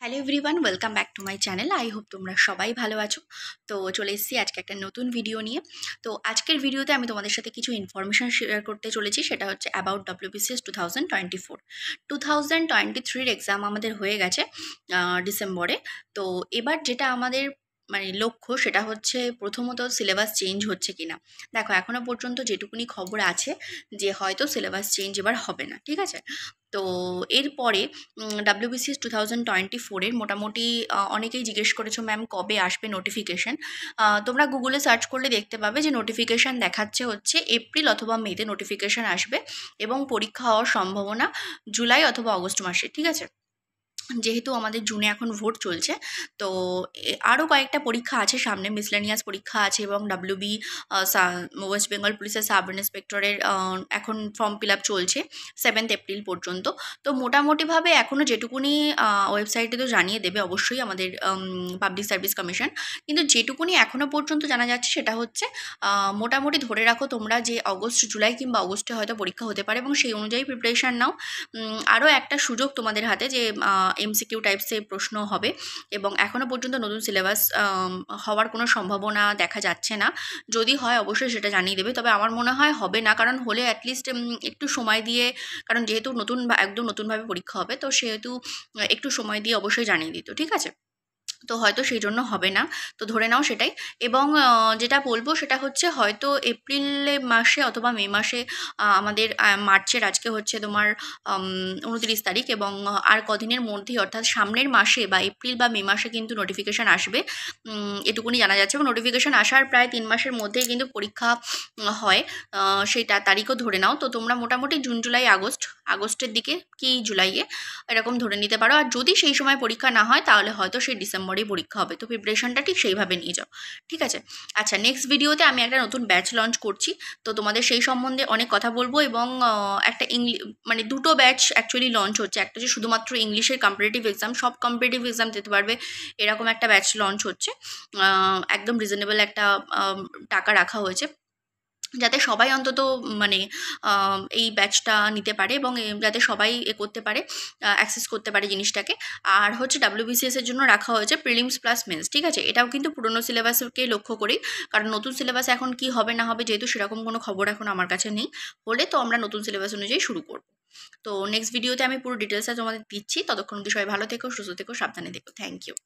Hello everyone, welcome back to my channel. I hope তোমরা সবাই ভালো আছো। তো চলে এসেছি আজকে একটা নতুন ভিডিও নিয়ে। তো আজকের ভিডিওতে আমি তোমাদের সাথে কিছু ইনফরমেশান শেয়ার করতে চলেছি। সেটা হচ্ছে অ্যাবাউট WBCS 2024। 2023-র এক্সাম আমাদের হয়ে গেছে ডিসেম্বরে। তো এবার যেটা আমাদের লক্ষ্য সেটা হচ্ছে প্রথমত সিলেবাস চেঞ্জ হচ্ছে কিনা। দেখো, এখনো পর্যন্ত যেটুকুনি খবর আছে যে হয়তো সিলেবাস চেঞ্জ এবার হবে না, ঠিক আছে। তো এরপরে WBCS 2024-এর মোটামুটি অনেকেই জিজ্ঞেস করেছো ম্যাম কবে আসবে নোটিফিকেশান। তোমরা গুগলে সার্চ করলে দেখতে পাবে যে নোটিফিকেশান দেখাচ্ছে হচ্ছে এপ্রিল অথবা মেতে নোটিফিকেশান আসবে এবং পরীক্ষা হওয়ার সম্ভাবনা জুলাই অথবা অগস্ট মাসে, ঠিক আছে। যেহেতু আমাদের জুনে এখন ভোট চলছে, তো আরও কয়েকটা পরীক্ষা আছে সামনে, মিসলেনিয়াস পরীক্ষা আছে এবং WB ওয়েস্ট বেঙ্গল পুলিশের সাব ইন্সপেক্টরের এখন ফর্ম ফিল আপ চলছে 7 এপ্রিল পর্যন্ত। তো মোটামুটিভাবে এখনও যেটুকুনি ওয়েবসাইটে তো জানিয়ে দেবে অবশ্যই আমাদের পাবলিক সার্ভিস কমিশন, কিন্তু যেটুকুনি এখনও পর্যন্ত জানা যাচ্ছে সেটা হচ্ছে মোটামুটি ধরে রাখো তোমরা যে অগস্ট, জুলাই কিংবা অগস্টে হয়তো পরীক্ষা হতে পারে এবং সেই অনুযায়ী প্রিপারেশান নাও। আরও একটা সুযোগ তোমাদের হাতে যে MCQ টাইপসের প্রশ্ন হবে এবং এখনও পর্যন্ত নতুন সিলেবাস হওয়ার কোনো সম্ভাবনা দেখা যাচ্ছে না। যদি হয় অবশ্যই সেটা জানিয়ে দেবে, তবে আমার মনে হয় হবে না, কারণ হলে অ্যাটলিস্ট একটু সময় দিয়ে, কারণ যেহেতু একদম নতুনভাবে পরীক্ষা হবে তো সেহেতু একটু সময় দিয়ে অবশ্যই জানিয়ে দিত, ঠিক আছে। তো হয়তো সেই জন্য হবে না, তো ধরে নাও সেটাই। এবং যেটা বলবো সেটা হচ্ছে হয়তো এপ্রিল মাসে অথবা মে মাসে আমাদের মার্চের আজকে হচ্ছে তোমার 29 তারিখ, এবং আর কদিনের মধ্যেই অর্থাৎ সামনের মাসে বা এপ্রিল বা মে মাসে কিন্তু নোটিফিকেশান আসবে, এটুকুনি জানা যাচ্ছে। এবং নোটিফিকেশান আসার প্রায় 3 মাসের মধ্যেই কিন্তু পরীক্ষা হয়, সেইটা তারিখও ধরে নাও। তো তোমরা মোটামুটি জুন, জুলাই, আগস্টের দিকে কি জুলাইয়ে এরকম ধরে নিতে পারো। আর যদি সেই সময় পরীক্ষা না হয় তাহলে হয়তো সেই ডিসেম্বরেই পরীক্ষা হবে। তো প্রিপারেশনটা ঠিক সেইভাবে নিয়ে যাও, ঠিক আছে। আচ্ছা, নেক্সট ভিডিওতে আমি একটা নতুন ব্যাচ লঞ্চ করছি, তো তোমাদের সেই সম্বন্ধে অনেক কথা বলবো। এবং একটা দুটো ব্যাচ অ্যাকচুয়ালি লঞ্চ হচ্ছে। একটা যে শুধুমাত্র ইংলিশের কম্পিটিটিভ এক্সাম, সব কম্পিটিটিভ এক্সাম দিতে পারবে এরকম একটা ব্যাচ লঞ্চ হচ্ছে। একদম রিজনেবল একটা টাকা রাখা হয়েছে যাতে সবাই অন্তত এই ব্যাচটা নিতে পারে এবং যাতে সবাই করতে পারে, অ্যাক্সেস করতে পারে জিনিসটাকে। আর হচ্ছে WBCS এর জন্য রাখা হয়েছে প্রিলিমস প্লাস মেন্স, ঠিক আছে। এটাও কিন্তু পুরনো সিলেবাসকে লক্ষ্য করেই, কারণ নতুন সিলেবাস এখন কি হবে না হবে যেহেতু সেরকম কোনো খবর এখন আমার কাছে নেই, হলে তো আমরা নতুন সিলেবাস অনুযায়ী শুরু করব। তো নেক্সট ভিডিওতে আমি পুরো ডিটেলসটা তোমাদের দিচ্ছি। ততক্ষণ অবধি সবাই ভালো থেকো, সুস্থ থেকো, সাবধানে থেকো। Thank you.